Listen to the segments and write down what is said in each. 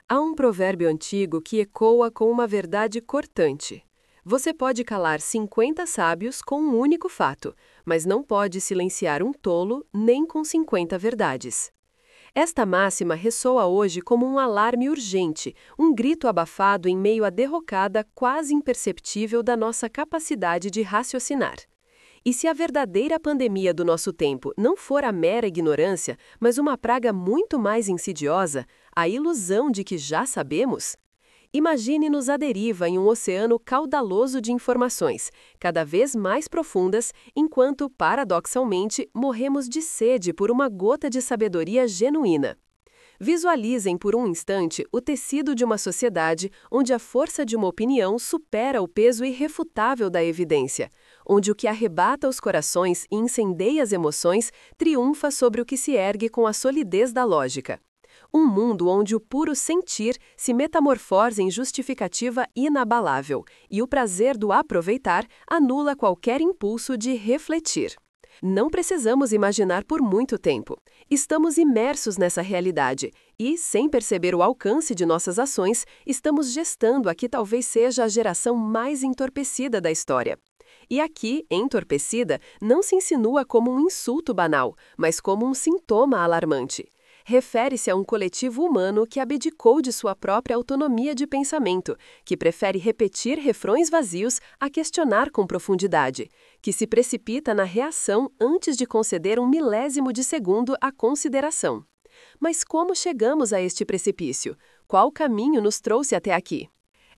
Há um provérbio antigo que ecoa com uma verdade cortante. Você pode calar 50 sábios com um único fato, mas não pode silenciar um tolo nem com 50 verdades. Esta máxima ressoa hoje como um alarme urgente, um grito abafado em meio à derrocada quase imperceptível da nossa capacidade de raciocinar. E se a verdadeira pandemia do nosso tempo não for a mera ignorância, mas uma praga muito mais insidiosa, a ilusão de que já sabemos? Imagine-nos à deriva em um oceano caudaloso de informações, cada vez mais profundas, enquanto, paradoxalmente, morremos de sede por uma gota de sabedoria genuína. Visualizem por um instante o tecido de uma sociedade onde a força de uma opinião supera o peso irrefutável da evidência, onde o que arrebata os corações e incendeia as emoções triunfa sobre o que se ergue com a solidez da lógica. Um mundo onde o puro sentir se metamorfose em justificativa inabalável e o prazer do aproveitar anula qualquer impulso de refletir. Não precisamos imaginar por muito tempo. Estamos imersos nessa realidade e, sem perceber o alcance de nossas ações, estamos gestando a que talvez seja a geração mais entorpecida da história. E aqui, entorpecida, não se insinua como um insulto banal, mas como um sintoma alarmante. Refere-se a um coletivo humano que abdicou de sua própria autonomia de pensamento, que prefere repetir refrões vazios a questionar com profundidade, que se precipita na reação antes de conceder um milésimo de segundo à consideração. Mas como chegamos a este precipício? Qual caminho nos trouxe até aqui?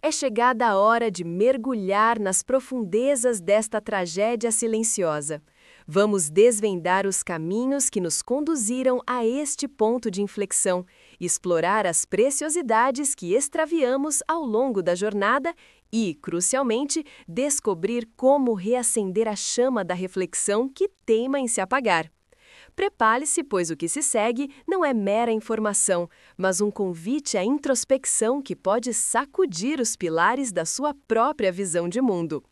É chegada a hora de mergulhar nas profundezas desta tragédia silenciosa. Vamos desvendar os caminhos que nos conduziram a este ponto de inflexão, explorar as preciosidades que extraviamos ao longo da jornada e, crucialmente, descobrir como reacender a chama da reflexão que teima em se apagar. Prepare-se, pois o que se segue não é mera informação, mas um convite à introspecção que pode sacudir os pilares da sua própria visão de mundo.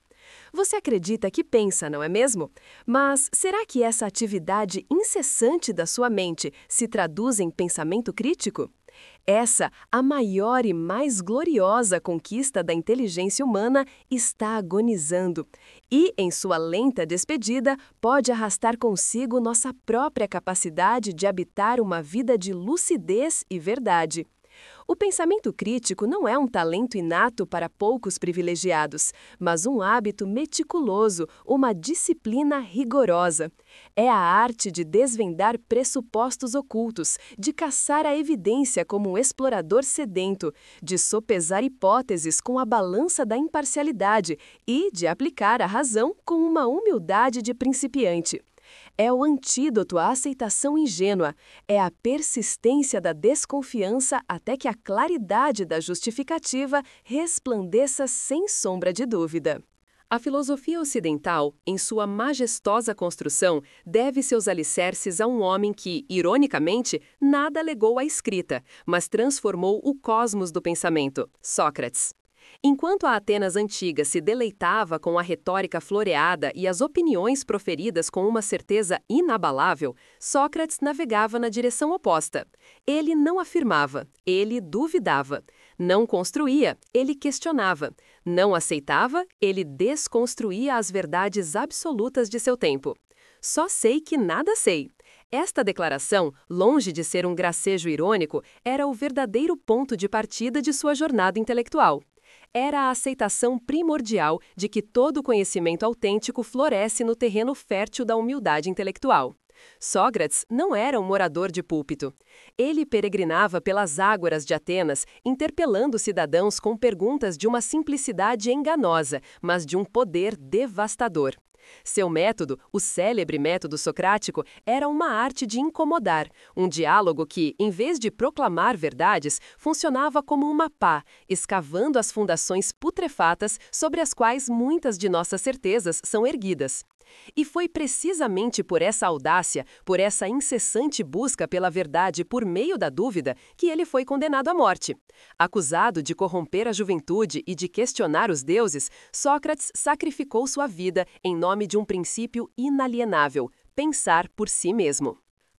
Você acredita que pensa, não é mesmo? Mas será que essa atividade incessante da sua mente se traduz em pensamento crítico? Essa, a maior e mais gloriosa conquista da inteligência humana, está agonizando e, em sua lenta despedida, pode arrastar consigo nossa própria capacidade de habitar uma vida de lucidez e verdade. O pensamento crítico não é um talento inato para poucos privilegiados, mas um hábito meticuloso, uma disciplina rigorosa. É a arte de desvendar pressupostos ocultos, de caçar a evidência como um explorador sedento, de sopesar hipóteses com a balança da imparcialidade e de aplicar a razão com uma humildade de principiante. É o antídoto à aceitação ingênua, é a persistência da desconfiança até que a claridade da justificativa resplandeça sem sombra de dúvida. A filosofia ocidental, em sua majestosa construção, deve seus alicerces a um homem que, ironicamente, nada legou à escrita, mas transformou o cosmos do pensamento, Sócrates. Enquanto a Atenas antiga se deleitava com a retórica floreada e as opiniões proferidas com uma certeza inabalável, Sócrates navegava na direção oposta. Ele não afirmava, ele duvidava. Não construía, ele questionava. Não aceitava, ele desconstruía as verdades absolutas de seu tempo. Só sei que nada sei. Esta declaração, longe de ser um gracejo irônico, era o verdadeiro ponto de partida de sua jornada intelectual. Era a aceitação primordial de que todo conhecimento autêntico floresce no terreno fértil da humildade intelectual. Sócrates não era um morador de púlpito. Ele peregrinava pelas ágoras de Atenas, interpelando cidadãos com perguntas de uma simplicidade enganosa, mas de um poder devastador. Seu método, o célebre método socrático, era uma arte de incomodar, um diálogo que, em vez de proclamar verdades, funcionava como uma pá, escavando as fundações putrefatas sobre as quais muitas de nossas certezas são erguidas. E foi precisamente por essa audácia, por essa incessante busca pela verdade por meio da dúvida, que ele foi condenado à morte. Acusado de corromper a juventude e de questionar os deuses, Sócrates sacrificou sua vida em nome de um princípio inalienável: pensar por si mesmo.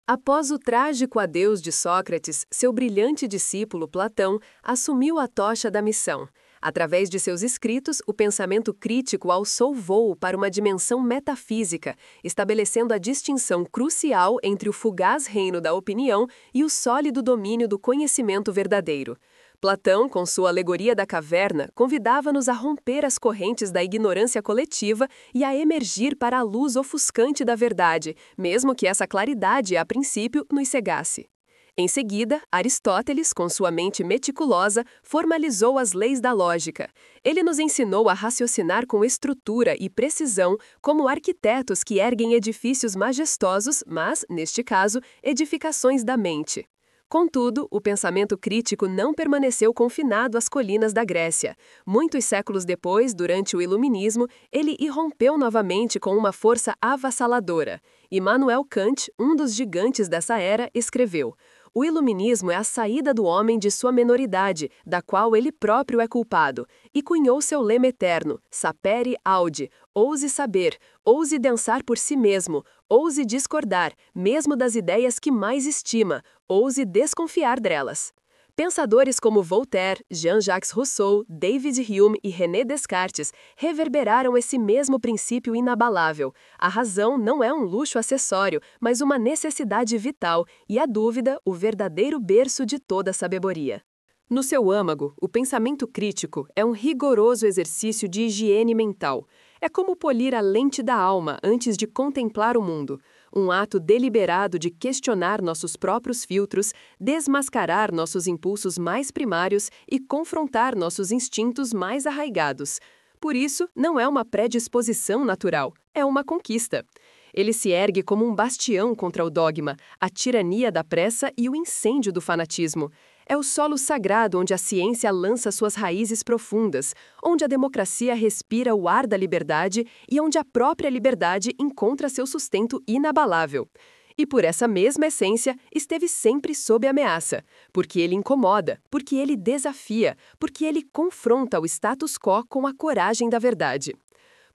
Após o trágico adeus de Sócrates, seu brilhante discípulo Platão assumiu a tocha da missão. Através de seus escritos, o pensamento crítico alçou voo para uma dimensão metafísica, estabelecendo a distinção crucial entre o fugaz reino da opinião e o sólido domínio do conhecimento verdadeiro. Platão, com sua alegoria da caverna, convidava-nos a romper as correntes da ignorância coletiva e a emergir para a luz ofuscante da verdade, mesmo que essa claridade, a princípio, nos cegasse. Em seguida, Aristóteles, com sua mente meticulosa, formalizou as leis da lógica. Ele nos ensinou a raciocinar com estrutura e precisão, como arquitetos que erguem edifícios majestosos, mas, neste caso, edificações da mente. Contudo, o pensamento crítico não permaneceu confinado às colinas da Grécia. Muitos séculos depois, durante o Iluminismo, ele irrompeu novamente com uma força avassaladora. Immanuel Kant, um dos gigantes dessa era, escreveu: "O iluminismo é a saída do homem de sua menoridade, da qual ele próprio é culpado, e cunhou seu lema eterno, sapere aude, ouse saber, ouse pensar por si mesmo, ouse discordar, mesmo das ideias que mais estima, ouse desconfiar delas." Pensadores como Voltaire, Jean-Jacques Rousseau, David Hume e René Descartes reverberaram esse mesmo princípio inabalável. A razão não é um luxo acessório, mas uma necessidade vital, e a dúvida, o verdadeiro berço de toda a sabedoria. No seu âmago, o pensamento crítico é um rigoroso exercício de higiene mental. É como polir a lente da alma antes de contemplar o mundo. Um ato deliberado de questionar nossos próprios filtros, desmascarar nossos impulsos mais primários e confrontar nossos instintos mais arraigados. Por isso, não é uma predisposição natural, é uma conquista. Ele se ergue como um bastião contra o dogma, a tirania da pressa e o incêndio do fanatismo. É o solo sagrado onde a ciência lança suas raízes profundas, onde a democracia respira o ar da liberdade e onde a própria liberdade encontra seu sustento inabalável. E por essa mesma essência, esteve sempre sob ameaça, porque ele incomoda, porque ele desafia, porque ele confronta o status quo com a coragem da verdade.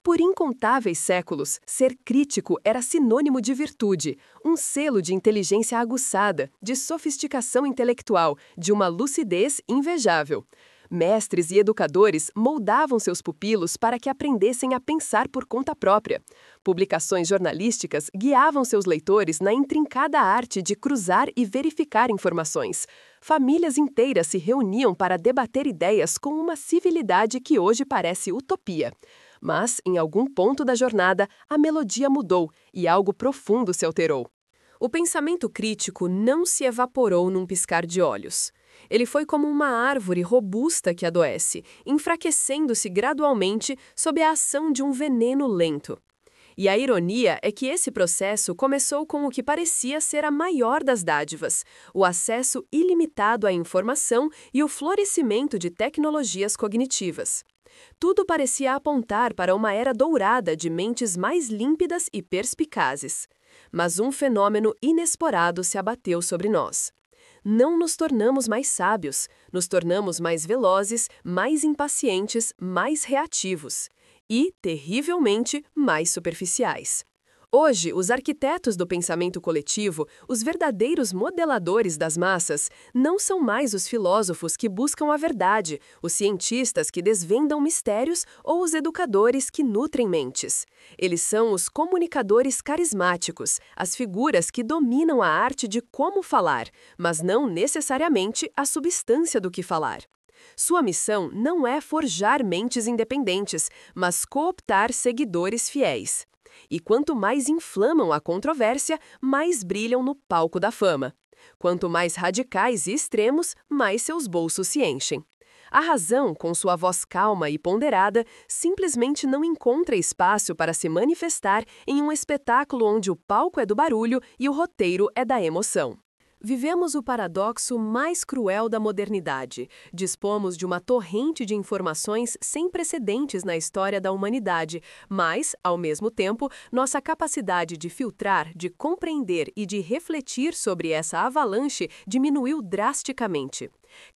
Por incontáveis séculos, ser crítico era sinônimo de virtude, um selo de inteligência aguçada, de sofisticação intelectual, de uma lucidez invejável. Mestres e educadores moldavam seus pupilos para que aprendessem a pensar por conta própria. Publicações jornalísticas guiavam seus leitores na intrincada arte de cruzar e verificar informações. Famílias inteiras se reuniam para debater ideias com uma civilidade que hoje parece utopia. Mas, em algum ponto da jornada, a melodia mudou e algo profundo se alterou. O pensamento crítico não se evaporou num piscar de olhos. Ele foi como uma árvore robusta que adoece, enfraquecendo-se gradualmente sob a ação de um veneno lento. E a ironia é que esse processo começou com o que parecia ser a maior das dádivas, o acesso ilimitado à informação e o florescimento de tecnologias cognitivas. Tudo parecia apontar para uma era dourada de mentes mais límpidas e perspicazes. Mas um fenômeno inesperado se abateu sobre nós. Não nos tornamos mais sábios, nos tornamos mais velozes, mais impacientes, mais reativos e, terrivelmente, mais superficiais. Hoje, os arquitetos do pensamento coletivo, os verdadeiros modeladores das massas, não são mais os filósofos que buscam a verdade, os cientistas que desvendam mistérios ou os educadores que nutrem mentes. Eles são os comunicadores carismáticos, as figuras que dominam a arte de como falar, mas não necessariamente a substância do que falar. Sua missão não é forjar mentes independentes, mas cooptar seguidores fiéis. E quanto mais inflamam a controvérsia, mais brilham no palco da fama. Quanto mais radicais e extremos, mais seus bolsos se enchem. A razão, com sua voz calma e ponderada, simplesmente não encontra espaço para se manifestar em um espetáculo onde o palco é do barulho e o roteiro é da emoção. Vivemos o paradoxo mais cruel da modernidade. Dispomos de uma torrente de informações sem precedentes na história da humanidade, mas, ao mesmo tempo, nossa capacidade de filtrar, de compreender e de refletir sobre essa avalanche diminuiu drasticamente.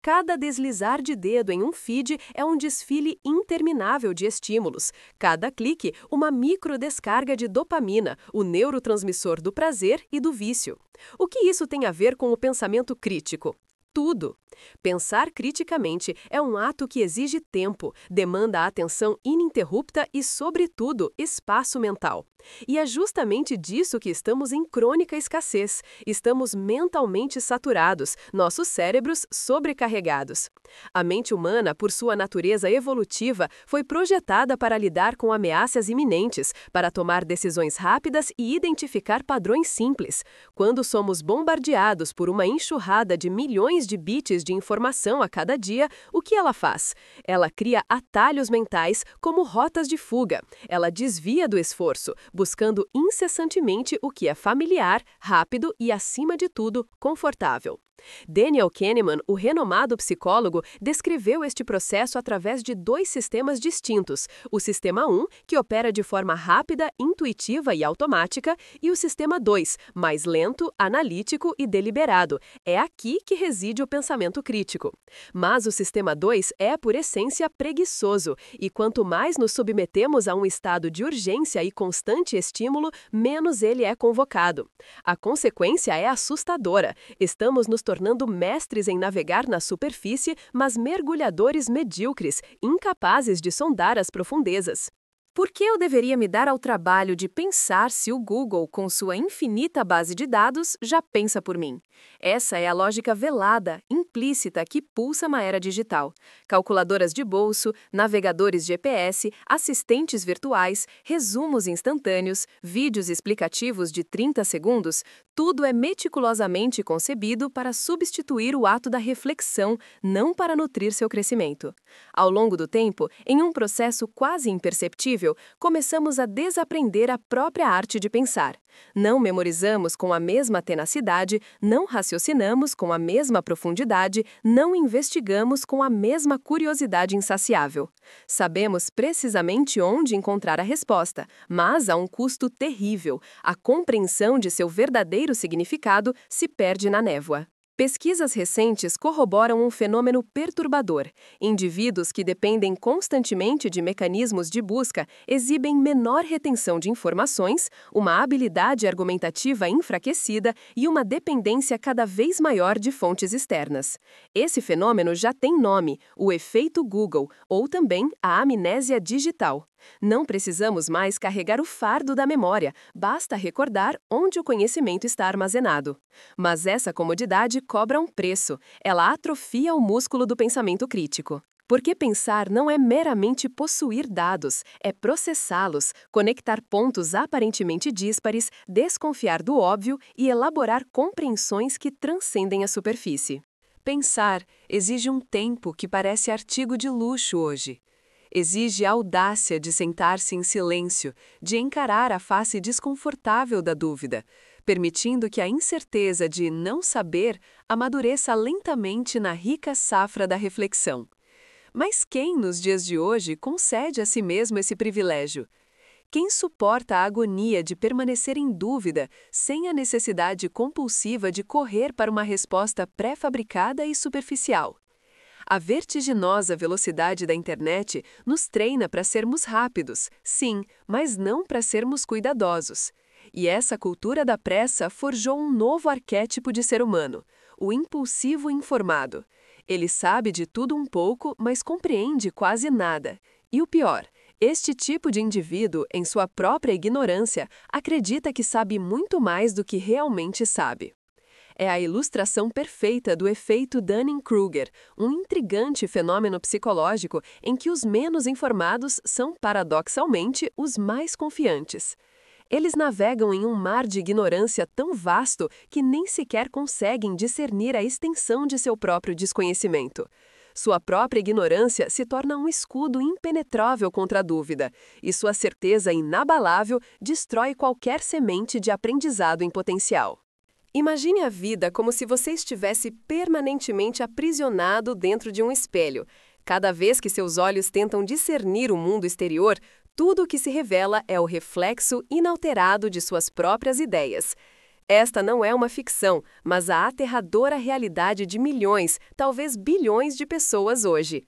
Cada deslizar de dedo em um feed é um desfile interminável de estímulos. Cada clique, uma microdescarga de dopamina, o neurotransmissor do prazer e do vício. O que isso tem a ver com o pensamento crítico? Tudo. Pensar criticamente é um ato que exige tempo, demanda atenção ininterrupta e, sobretudo, espaço mental. E é justamente disso que estamos em crônica escassez. Estamos mentalmente saturados, nossos cérebros sobrecarregados. A mente humana, por sua natureza evolutiva, foi projetada para lidar com ameaças iminentes, para tomar decisões rápidas e identificar padrões simples. Quando somos bombardeados por uma enxurrada de milhões de bits de informação a cada dia, o que ela faz? Ela cria atalhos mentais como rotas de fuga. Ela desvia do esforço, buscando incessantemente o que é familiar, rápido e, acima de tudo, confortável. Daniel Kahneman, o renomado psicólogo, descreveu este processo através de 2 sistemas distintos: o Sistema 1, que opera de forma rápida, intuitiva e automática, e o Sistema 2, mais lento, analítico e deliberado. É aqui que reside o pensamento crítico. Mas o Sistema 2 é, por essência, preguiçoso, e quanto mais nos submetemos a um estado de urgência e constante estímulo, menos ele é convocado. A consequência é assustadora. Estamos nos tornando mestres em navegar na superfície, mas mergulhadores medíocres, incapazes de sondar as profundezas. Por que eu deveria me dar ao trabalho de pensar se o Google, com sua infinita base de dados, já pensa por mim? Essa é a lógica velada, implícita que pulsa uma era digital. Calculadoras de bolso, navegadores GPS, assistentes virtuais, resumos instantâneos, vídeos explicativos de 30 segundos, tudo é meticulosamente concebido para substituir o ato da reflexão, não para nutrir seu crescimento. Ao longo do tempo, em um processo quase imperceptível, começamos a desaprender a própria arte de pensar. Não memorizamos com a mesma tenacidade, não raciocinamos com a mesma profundidade, não investigamos com a mesma curiosidade insaciável. Sabemos precisamente onde encontrar a resposta, mas a um custo terrível. A compreensão de seu verdadeiro significado se perde na névoa. Pesquisas recentes corroboram um fenômeno perturbador. Indivíduos que dependem constantemente de mecanismos de busca exibem menor retenção de informações, uma habilidade argumentativa enfraquecida e uma dependência cada vez maior de fontes externas. Esse fenômeno já tem nome, o efeito Google, ou também a amnésia digital. Não precisamos mais carregar o fardo da memória, basta recordar onde o conhecimento está armazenado. Mas essa comodidade cobra um preço, ela atrofia o músculo do pensamento crítico. Porque pensar não é meramente possuir dados, é processá-los, conectar pontos aparentemente díspares, desconfiar do óbvio e elaborar compreensões que transcendem a superfície. Pensar exige um tempo que parece artigo de luxo hoje. Exige a audácia de sentar-se em silêncio, de encarar a face desconfortável da dúvida, permitindo que a incerteza de não saber amadureça lentamente na rica safra da reflexão. Mas quem, nos dias de hoje, concede a si mesmo esse privilégio? Quem suporta a agonia de permanecer em dúvida, sem a necessidade compulsiva de correr para uma resposta pré-fabricada e superficial? A vertiginosa velocidade da internet nos treina para sermos rápidos, sim, mas não para sermos cuidadosos. E essa cultura da pressa forjou um novo arquétipo de ser humano, o impulsivo informado. Ele sabe de tudo um pouco, mas compreende quase nada. E o pior, este tipo de indivíduo, em sua própria ignorância, acredita que sabe muito mais do que realmente sabe. É a ilustração perfeita do efeito Dunning-Kruger, um intrigante fenômeno psicológico em que os menos informados são, paradoxalmente, os mais confiantes. Eles navegam em um mar de ignorância tão vasto que nem sequer conseguem discernir a extensão de seu próprio desconhecimento. Sua própria ignorância se torna um escudo impenetrável contra a dúvida, e sua certeza inabalável destrói qualquer semente de aprendizado em potencial. Imagine a vida como se você estivesse permanentemente aprisionado dentro de um espelho. Cada vez que seus olhos tentam discernir o mundo exterior, tudo o que se revela é o reflexo inalterado de suas próprias ideias. Esta não é uma ficção, mas a aterradora realidade de milhões, talvez bilhões de pessoas hoje.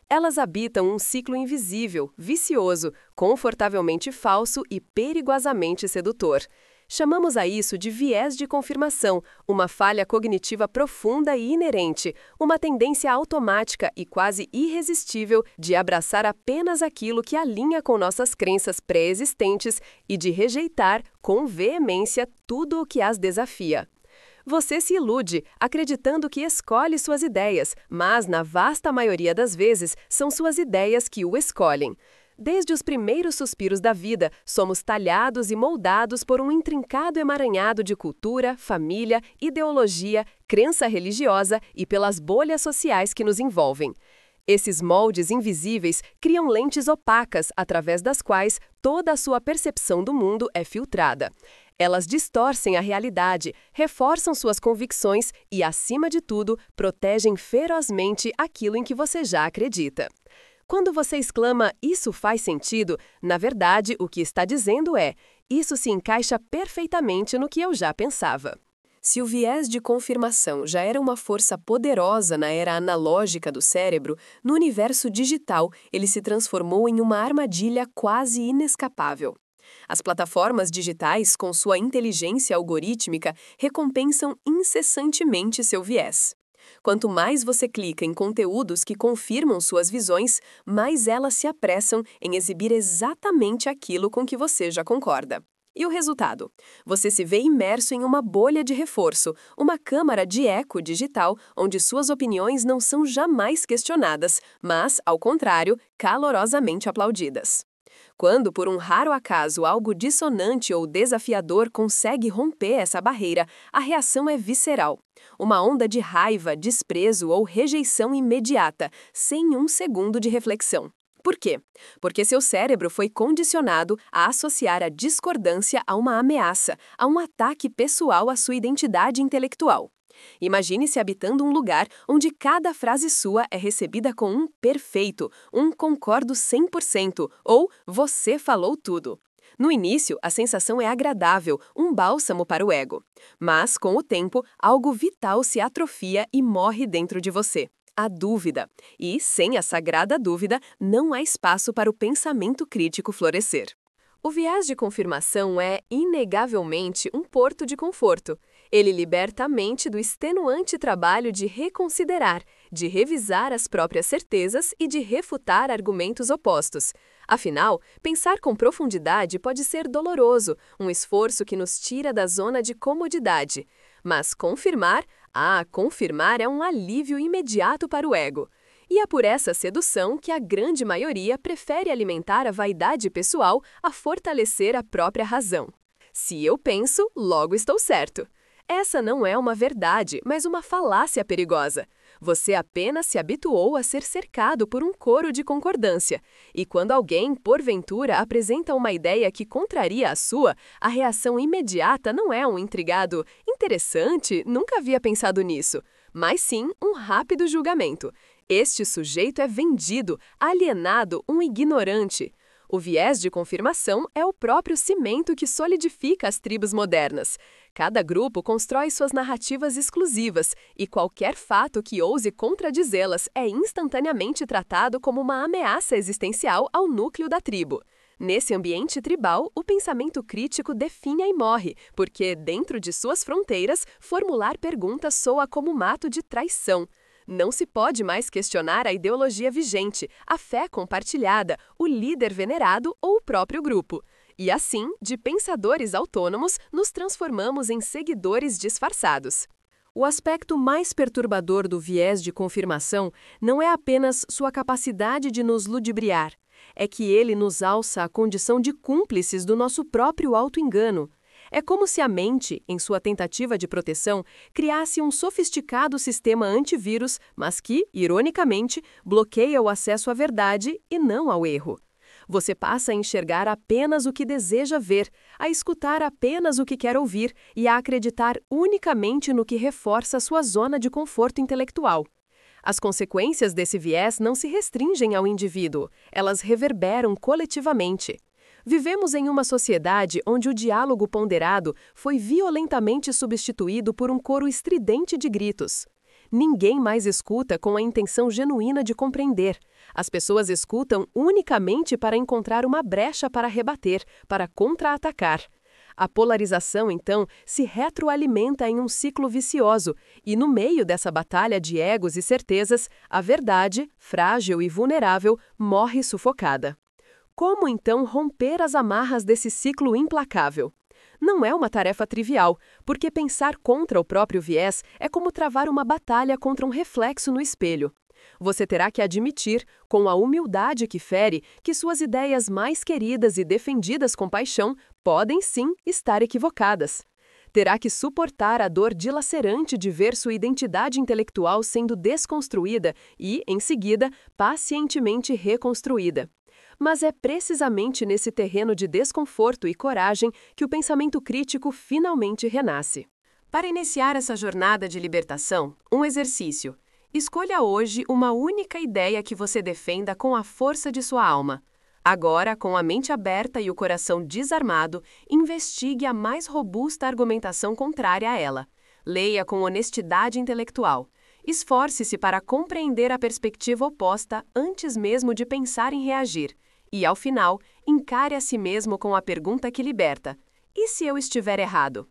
Elas habitam um ciclo invisível, vicioso, confortavelmente falso e perigosamente sedutor. Chamamos a isso de viés de confirmação, uma falha cognitiva profunda e inerente, uma tendência automática e quase irresistível de abraçar apenas aquilo que alinha com nossas crenças pré-existentes e de rejeitar, com veemência, tudo o que as desafia. Você se ilude, acreditando que escolhe suas ideias, mas, na vasta maioria das vezes, são suas ideias que o escolhem. Desde os primeiros suspiros da vida, somos talhados e moldados por um intrincado emaranhado de cultura, família, ideologia, crença religiosa e pelas bolhas sociais que nos envolvem. Esses moldes invisíveis criam lentes opacas através das quais toda a sua percepção do mundo é filtrada. Elas distorcem a realidade, reforçam suas convicções e, acima de tudo, protegem ferozmente aquilo em que você já acredita. Quando você exclama "isso faz sentido", na verdade, o que está dizendo é "isso se encaixa perfeitamente no que eu já pensava". Se o viés de confirmação já era uma força poderosa na era analógica do cérebro, no universo digital ele se transformou em uma armadilha quase inescapável. As plataformas digitais, com sua inteligência algorítmica, recompensam incessantemente seu viés. Quanto mais você clica em conteúdos que confirmam suas visões, mais elas se apressam em exibir exatamente aquilo com que você já concorda. E o resultado? Você se vê imerso em uma bolha de reforço, uma câmara de eco digital onde suas opiniões não são jamais questionadas, mas, ao contrário, calorosamente aplaudidas. Quando, por um raro acaso, algo dissonante ou desafiador consegue romper essa barreira, a reação é visceral. Uma onda de raiva, desprezo ou rejeição imediata, sem um segundo de reflexão. Por quê? Porque seu cérebro foi condicionado a associar a discordância a uma ameaça, a um ataque pessoal à sua identidade intelectual. Imagine-se habitando um lugar onde cada frase sua é recebida com um perfeito, um concordo 100% ou você falou tudo. No início, a sensação é agradável, um bálsamo para o ego. Mas, com o tempo, algo vital se atrofia e morre dentro de você. A dúvida. E, sem a sagrada dúvida, não há espaço para o pensamento crítico florescer. O viés de confirmação é, inegavelmente, um porto de conforto. Ele liberta a mente do extenuante trabalho de reconsiderar, de revisar as próprias certezas e de refutar argumentos opostos. Afinal, pensar com profundidade pode ser doloroso, um esforço que nos tira da zona de comodidade. Mas confirmar é um alívio imediato para o ego. E é por essa sedução que a grande maioria prefere alimentar a vaidade pessoal a fortalecer a própria razão. Se eu penso, logo estou certo. Essa não é uma verdade, mas uma falácia perigosa. Você apenas se habituou a ser cercado por um coro de concordância. E quando alguém, porventura, apresenta uma ideia que contraria a sua, a reação imediata não é um intrigado "interessante, nunca havia pensado nisso", mas sim um rápido julgamento. Este sujeito é vendido, alienado, um ignorante. O viés de confirmação é o próprio cimento que solidifica as tribos modernas. Cada grupo constrói suas narrativas exclusivas, e qualquer fato que ouse contradizê-las é instantaneamente tratado como uma ameaça existencial ao núcleo da tribo. Nesse ambiente tribal, o pensamento crítico definha e morre, porque, dentro de suas fronteiras, formular perguntas soa como um ato de traição. Não se pode mais questionar a ideologia vigente, a fé compartilhada, o líder venerado ou o próprio grupo. E assim, de pensadores autônomos, nos transformamos em seguidores disfarçados. O aspecto mais perturbador do viés de confirmação não é apenas sua capacidade de nos ludibriar, é que ele nos alça à condição de cúmplices do nosso próprio auto-engano. É como se a mente, em sua tentativa de proteção, criasse um sofisticado sistema antivírus, mas que, ironicamente, bloqueia o acesso à verdade e não ao erro. Você passa a enxergar apenas o que deseja ver, a escutar apenas o que quer ouvir e a acreditar unicamente no que reforça sua zona de conforto intelectual. As consequências desse viés não se restringem ao indivíduo, elas reverberam coletivamente. Vivemos em uma sociedade onde o diálogo ponderado foi violentamente substituído por um coro estridente de gritos. Ninguém mais escuta com a intenção genuína de compreender. As pessoas escutam unicamente para encontrar uma brecha para rebater, para contra-atacar. A polarização, então, se retroalimenta em um ciclo vicioso, e no meio dessa batalha de egos e certezas, a verdade, frágil e vulnerável, morre sufocada. Como, então, romper as amarras desse ciclo implacável? Não é uma tarefa trivial, porque pensar contra o próprio viés é como travar uma batalha contra um reflexo no espelho. Você terá que admitir, com a humildade que fere, que suas ideias mais queridas e defendidas com paixão podem sim estar equivocadas. Terá que suportar a dor dilacerante de ver sua identidade intelectual sendo desconstruída e, em seguida, pacientemente reconstruída. Mas é precisamente nesse terreno de desconforto e coragem que o pensamento crítico finalmente renasce. Para iniciar essa jornada de libertação, um exercício. Escolha hoje uma única ideia que você defenda com a força de sua alma. Agora, com a mente aberta e o coração desarmado, investigue a mais robusta argumentação contrária a ela. Leia com honestidade intelectual. Esforce-se para compreender a perspectiva oposta antes mesmo de pensar em reagir. E, ao final, encare a si mesmo com a pergunta que liberta: e se eu estiver errado?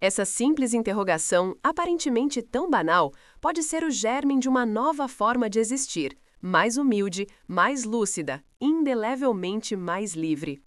Essa simples interrogação, aparentemente tão banal, pode ser o germe de uma nova forma de existir, mais humilde, mais lúcida, indelevelmente mais livre.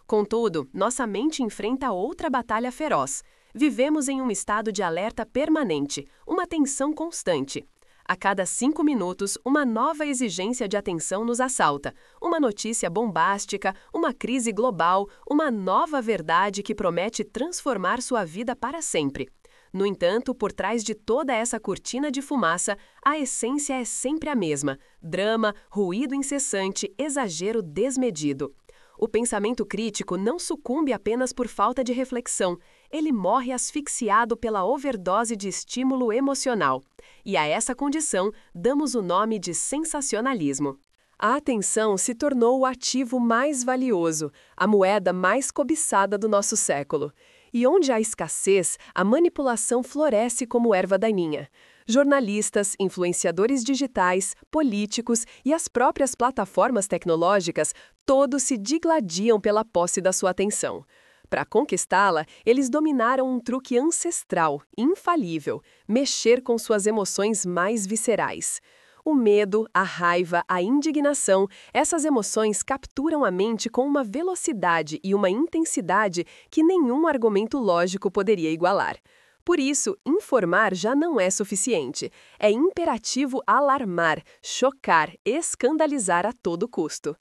Contudo, nossa mente enfrenta outra batalha feroz. Vivemos em um estado de alerta permanente, uma tensão constante. A cada 5 minutos, uma nova exigência de atenção nos assalta. Uma notícia bombástica, uma crise global, uma nova verdade que promete transformar sua vida para sempre. No entanto, por trás de toda essa cortina de fumaça, a essência é sempre a mesma: drama, ruído incessante, exagero desmedido. O pensamento crítico não sucumbe apenas por falta de reflexão, ele morre asfixiado pela overdose de estímulo emocional. E a essa condição damos o nome de sensacionalismo. A atenção se tornou o ativo mais valioso, a moeda mais cobiçada do nosso século. E onde há escassez, a manipulação floresce como erva daninha. Jornalistas, influenciadores digitais, políticos e as próprias plataformas tecnológicas, todos se digladiam pela posse da sua atenção. Para conquistá-la, eles dominaram um truque ancestral, infalível: mexer com suas emoções mais viscerais. O medo, a raiva, a indignação, essas emoções capturam a mente com uma velocidade e uma intensidade que nenhum argumento lógico poderia igualar. Por isso, informar já não é suficiente. É imperativo alarmar, chocar, escandalizar a todo custo.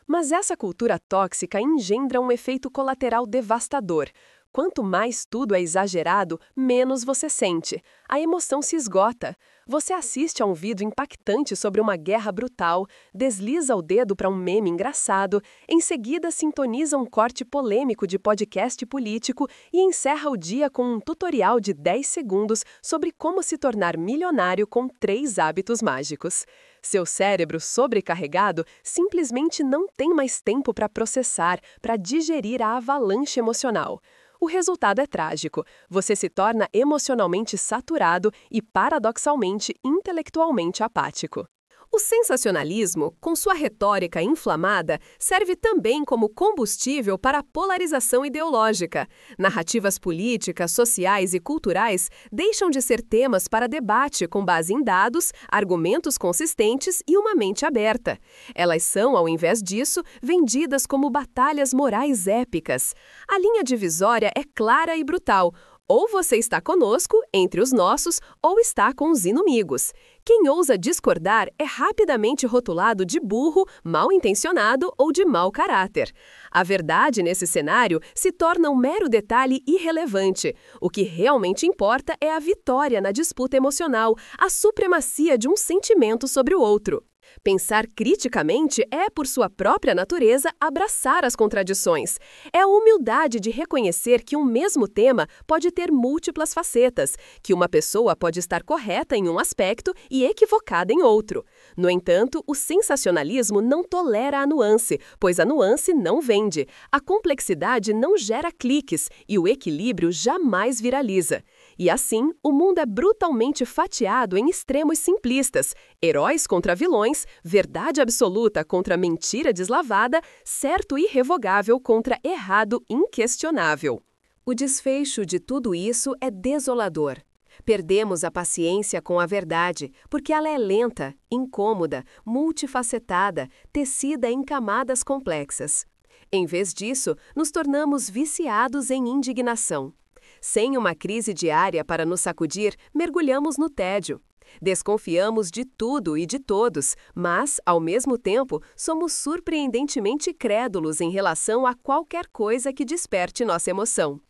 Mas essa cultura tóxica engendra um efeito colateral devastador. Quanto mais tudo é exagerado, menos você sente. A emoção se esgota. Você assiste a um vídeo impactante sobre uma guerra brutal, desliza o dedo para um meme engraçado, em seguida sintoniza um corte polêmico de podcast político e encerra o dia com um tutorial de 10 segundos sobre como se tornar milionário com 3 hábitos mágicos. Seu cérebro sobrecarregado simplesmente não tem mais tempo para processar, para digerir a avalanche emocional. O resultado é trágico. Você se torna emocionalmente saturado e, paradoxalmente, intelectualmente apático. O sensacionalismo, com sua retórica inflamada, serve também como combustível para a polarização ideológica. Narrativas políticas, sociais e culturais deixam de ser temas para debate com base em dados, argumentos consistentes e uma mente aberta. Elas são, ao invés disso, vendidas como batalhas morais épicas. A linha divisória é clara e brutal. Ou você está conosco, entre os nossos, ou está com os inimigos. Quem ousa discordar é rapidamente rotulado de burro, mal-intencionado ou de mau caráter. A verdade nesse cenário se torna um mero detalhe irrelevante. O que realmente importa é a vitória na disputa emocional, a supremacia de um sentimento sobre o outro. Pensar criticamente é, por sua própria natureza, abraçar as contradições. É a humildade de reconhecer que um mesmo tema pode ter múltiplas facetas, que uma pessoa pode estar correta em um aspecto e equivocada em outro. No entanto, o sensacionalismo não tolera a nuance, pois a nuance não vende. A complexidade não gera cliques e o equilíbrio jamais viraliza. E assim, o mundo é brutalmente fatiado em extremos simplistas, heróis contra vilões, verdade absoluta contra mentira deslavada, certo irrevogável contra errado inquestionável. O desfecho de tudo isso é desolador. Perdemos a paciência com a verdade, porque ela é lenta, incômoda, multifacetada, tecida em camadas complexas. Em vez disso, nos tornamos viciados em indignação. Sem uma crise diária para nos sacudir, mergulhamos no tédio. Desconfiamos de tudo e de todos, mas, ao mesmo tempo, somos surpreendentemente crédulos em relação a qualquer coisa que desperte nossa emoção.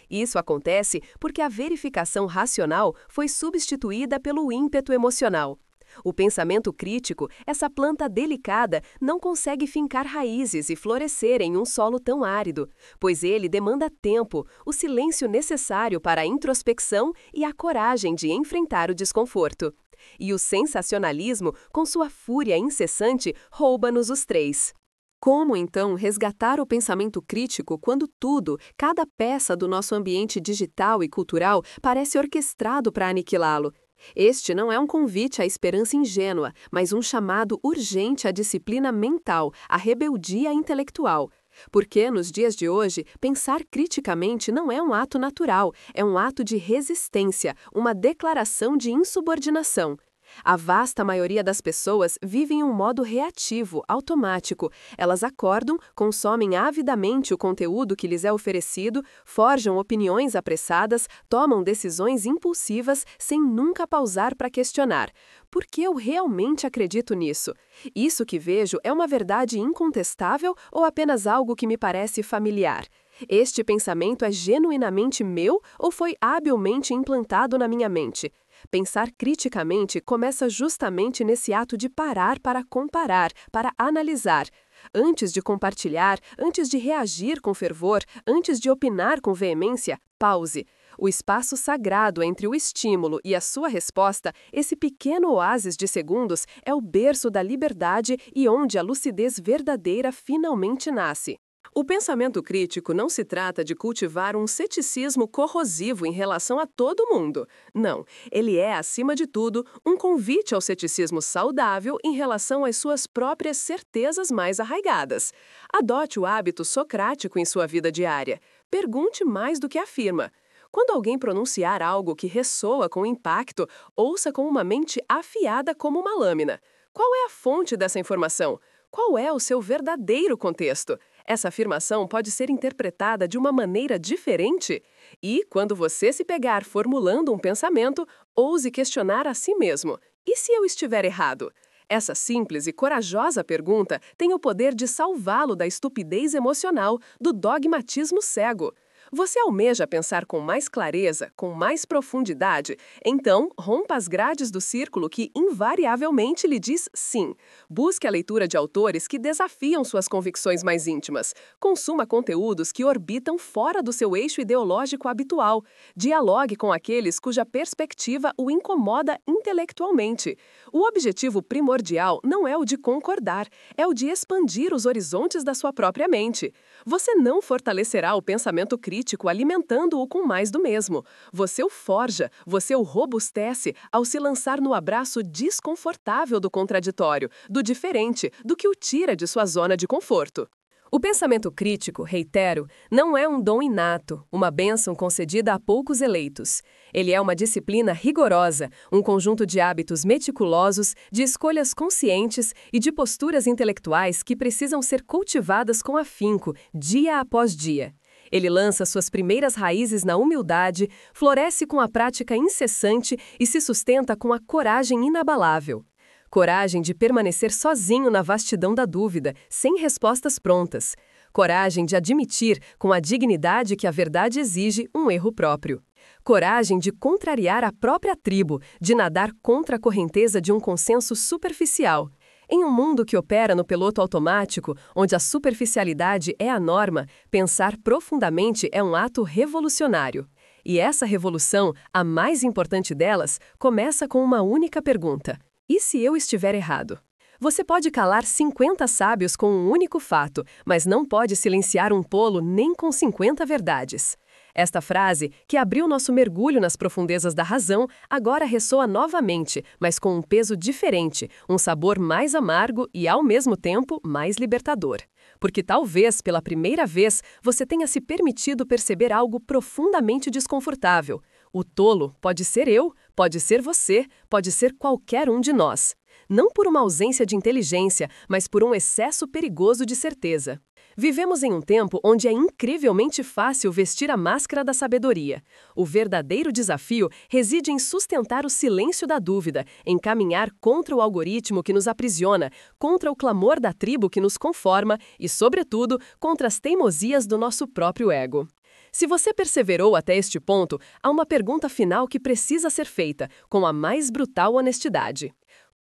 Isso acontece porque a verificação racional foi substituída pelo ímpeto emocional. O pensamento crítico, essa planta delicada, não consegue fincar raízes e florescer em um solo tão árido, pois ele demanda tempo, o silêncio necessário para a introspecção e a coragem de enfrentar o desconforto. E o sensacionalismo, com sua fúria incessante, rouba-nos os três. Como, então, resgatar o pensamento crítico quando tudo, cada peça do nosso ambiente digital e cultural parece orquestrado para aniquilá-lo? Este não é um convite à esperança ingênua, mas um chamado urgente à disciplina mental, à rebeldia intelectual. Porque, nos dias de hoje, pensar criticamente não é um ato natural, é um ato de resistência, uma declaração de insubordinação. A vasta maioria das pessoas vive em um modo reativo, automático. Elas acordam, consomem avidamente o conteúdo que lhes é oferecido, forjam opiniões apressadas, tomam decisões impulsivas sem nunca pausar para questionar. Por que eu realmente acredito nisso? Isso que vejo é uma verdade incontestável ou apenas algo que me parece familiar? Este pensamento é genuinamente meu ou foi habilmente implantado na minha mente? Pensar criticamente começa justamente nesse ato de parar para comparar, para analisar. Antes de compartilhar, antes de reagir com fervor, antes de opinar com veemência, pause. O espaço sagrado entre o estímulo e a sua resposta, esse pequeno oásis de segundos, é o berço da liberdade e onde a lucidez verdadeira finalmente nasce. O pensamento crítico não se trata de cultivar um ceticismo corrosivo em relação a todo mundo. Não, ele é, acima de tudo, um convite ao ceticismo saudável em relação às suas próprias certezas mais arraigadas. Adote o hábito socrático em sua vida diária. Pergunte mais do que afirma. Quando alguém pronunciar algo que ressoa com impacto, ouça com uma mente afiada como uma lâmina. Qual é a fonte dessa informação? Qual é o seu verdadeiro contexto? Essa afirmação pode ser interpretada de uma maneira diferente? E, quando você se pegar formulando um pensamento, ouse questionar a si mesmo. E se eu estiver errado? Essa simples e corajosa pergunta tem o poder de salvá-lo da estupidez emocional, do dogmatismo cego. Você almeja pensar com mais clareza, com mais profundidade? Então, rompa as grades do círculo que invariavelmente lhe diz sim. Busque a leitura de autores que desafiam suas convicções mais íntimas. Consuma conteúdos que orbitam fora do seu eixo ideológico habitual. Dialogue com aqueles cuja perspectiva o incomoda intelectualmente. O objetivo primordial não é o de concordar, é o de expandir os horizontes da sua própria mente. Você não fortalecerá o pensamento crítico alimentando-o com mais do mesmo. Você o forja, você o robustece ao se lançar no abraço desconfortável do contraditório, do diferente, do que o tira de sua zona de conforto. O pensamento crítico, reitero, não é um dom inato, uma bênção concedida a poucos eleitos. Ele é uma disciplina rigorosa, um conjunto de hábitos meticulosos, de escolhas conscientes e de posturas intelectuais que precisam ser cultivadas com afinco, dia após dia. Ele lança suas primeiras raízes na humildade, floresce com a prática incessante e se sustenta com a coragem inabalável. Coragem de permanecer sozinho na vastidão da dúvida, sem respostas prontas. Coragem de admitir, com a dignidade que a verdade exige, um erro próprio. Coragem de contrariar a própria tribo, de nadar contra a correnteza de um consenso superficial. Em um mundo que opera no piloto automático, onde a superficialidade é a norma, pensar profundamente é um ato revolucionário. E essa revolução, a mais importante delas, começa com uma única pergunta: e se eu estiver errado? Você pode calar 50 sábios com um único fato, mas não pode silenciar um tolo nem com 50 verdades. Esta frase, que abriu nosso mergulho nas profundezas da razão, agora ressoa novamente, mas com um peso diferente, um sabor mais amargo e, ao mesmo tempo, mais libertador. Porque talvez, pela primeira vez, você tenha se permitido perceber algo profundamente desconfortável. O tolo pode ser eu, pode ser você, pode ser qualquer um de nós. Não por uma ausência de inteligência, mas por um excesso perigoso de certeza. Vivemos em um tempo onde é incrivelmente fácil vestir a máscara da sabedoria. O verdadeiro desafio reside em sustentar o silêncio da dúvida, em caminhar contra o algoritmo que nos aprisiona, contra o clamor da tribo que nos conforma e, sobretudo, contra as teimosias do nosso próprio ego. Se você perseverou até este ponto, há uma pergunta final que precisa ser feita, com a mais brutal honestidade.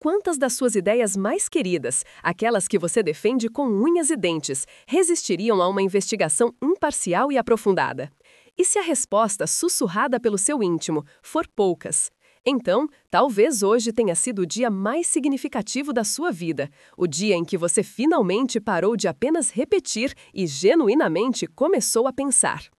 Quantas das suas ideias mais queridas, aquelas que você defende com unhas e dentes, resistiriam a uma investigação imparcial e aprofundada? E se a resposta, sussurrada pelo seu íntimo, for poucas? Então, talvez hoje tenha sido o dia mais significativo da sua vida, o dia em que você finalmente parou de apenas repetir e genuinamente começou a pensar.